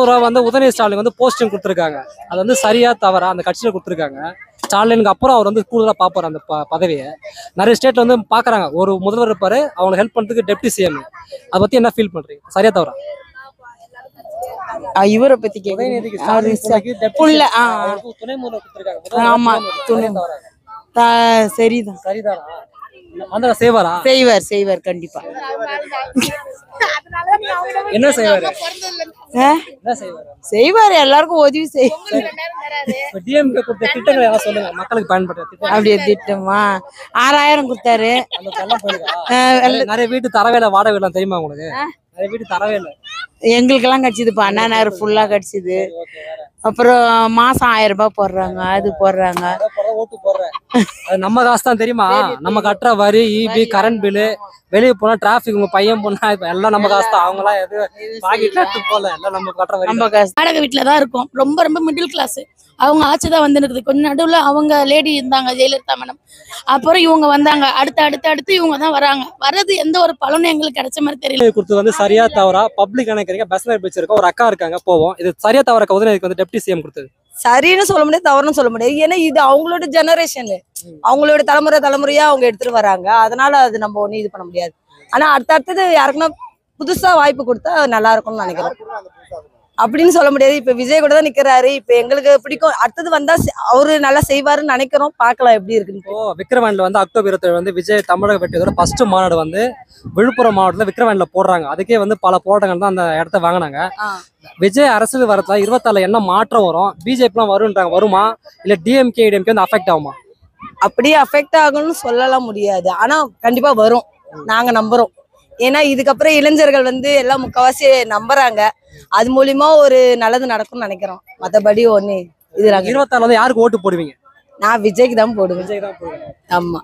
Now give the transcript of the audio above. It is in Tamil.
ரூபா வந்து உதயநிதி ஸ்டாலின் வந்து போஸ்டிங் கொடுத்துருக்காங்க. அது வந்து சரியா தவறா அந்த கட்சியில கொடுத்துருக்காங்க. ஸ்டாலினுக்கு அப்புறம் அவர் வந்து கூடுதலா பாப்பாரு அந்த பதவியை. நிறைய ஸ்டேட்ல வந்து பாக்குறாங்க, ஒரு முதல்வர் இருப்பாரு, அவங்க ஹெல்ப் பண்றதுக்கு டெப்டி சிஎம். அதை பத்தி என்ன ஃபீல் பண்றீங்க, சரியா தவறா? இவரை பத்தி உதயநிதிக்கு துணை முதல்வர் கொடுத்துருக்காங்க. ஆமா, சரிதான். சரிதானா? அந்த செய்வாரா? செய்வார் கண்டிப்பா. என்ன செய்வாரு? செய்வார், எல்லாருக்கும் உதவி செய்வார். டிஎம்கே கொடுத்த திட்டங்களை எல்லாம் சொல்லுங்க, மக்களுக்கு பயன்படுத்த. அப்படியே திட்டமா 6000 கொடுத்தாரு. நிறைய வீட்டு தரவேல வாடகை எல்லாம் தெரியுமா உங்களுக்கு? நிறைய வீட்டு தரவேல எங்களுக்கெல்லாம் கிடைச்சிதுப்பா, அண்ணா நகர் ஃபுல்லா கிடைச்சிது. அப்புறம் மாசம் 1000 ரூபாய் போடுறாங்க, அது போடுறாங்க. ஓட்டு போடுறேன், அது நம்ம காசு தான் தெரியுமா? நம்ம கட்டுற வரி, இபி, கரண்ட் பில்லு, வெளியே போனா டிராபிக், உங்க பையன் போனா இப்ப எல்லாம் நம்ம காசு தான். அவங்க எல்லாம் எது பாக்கெட் போல, எல்லாம் நம்ம கட்டுற வரி, நம்ம காசு. வாடகை வீட்டுல தான் இருக்கும். ரொம்ப ரொம்ப மிடில் கிளாஸ். அவங்க ஆட்சி தான் வந்து இருக்குது. கொஞ்சம் நடுவுல அவங்க லேடி இருந்தாங்க, ஜெயலலிதா மேடம். அப்புறம் இவங்க வந்தாங்க, அடுத்து இவங்க தான் வராங்க. வர்றது எந்த ஒரு பலனும் எங்களுக்கு கிடைச்ச மாதிரி தெரியல. கொடுத்து வந்து சரியா தவறா பப்ளிக் நினைக்கிறீங்க? பஸ் வச்சிருக்கோம், ஒரு அக்கா இருக்காங்க, போவோம். இது சரியா தவறா? உதயநிதிக்கு வந்து டெப்டி சிஎம் கொடுத்தது சரின்னு சொல்ல முடியாது, தவறுன்னு சொல்ல முடியாது. ஏன்னா இது அவங்களோட ஜெனரேஷன், அவங்களோட தலைமுறையா அவங்க எடுத்துட்டு வராங்க. அதனால அது நம்ம ஒன்னும் இது பண்ண முடியாது. ஆனா அடுத்தது யாருக்குன்னா புதுசா வாய்ப்பு கொடுத்தா நல்லா இருக்கும்னு நினைக்கிறேன். அப்படின்னு சொல்ல முடியாது. இப்ப விஜய் கூட தான் நிக்கிறாரு. இப்ப எங்களுக்கு பிடிக்கும். அடுத்தது வந்தா அவரு நல்லா செய்வாருன்னு நினைக்கிறோம். பாக்கலாம் எப்படி இருக்குன்னு. விக்கிரவாண்டில வந்து அக்டோபர் 27 வந்து விஜய் தமிழக வெற்றியோட ஃபர்ஸ்ட் மாநாடு வந்து விழுப்புரம் மாவட்டத்துல விக்கிரவாண்டில போடுறாங்க. அதுக்கே வந்து பல போராட்டங்கள் தான் அந்த இடத்த வாங்கினாங்க. விஜய் அரசியல் வரதுல 24 என்ன மாற்றம் வரும்? பிஜேபி எல்லாம் வரும்ன்றாங்க, வருமா? இல்ல டிஎம்கே வந்து அஃபெக்ட் ஆகுமா? அப்படியே அஃபெக்ட் ஆகும்னு சொல்லலாம் முடியாது. ஆனா கண்டிப்பா வரும், நாங்க நம்புறோம். ஏன்னா இதுக்கப்புறம் இளைஞர்கள் வந்து எல்லாம் முக்கால்வாசி நம்புறாங்க. அது மூலியமா ஒரு நல்லது நடக்கும்னு நினைக்கிறோம். மத்தபடி ஒண்ணு இது 24 வந்து யாருக்கு ஓட்டு போடுவீங்க? நான் விஜய்க்கு தான் போடுவேன். விஜய் தான் போடுவேன். ஆமா.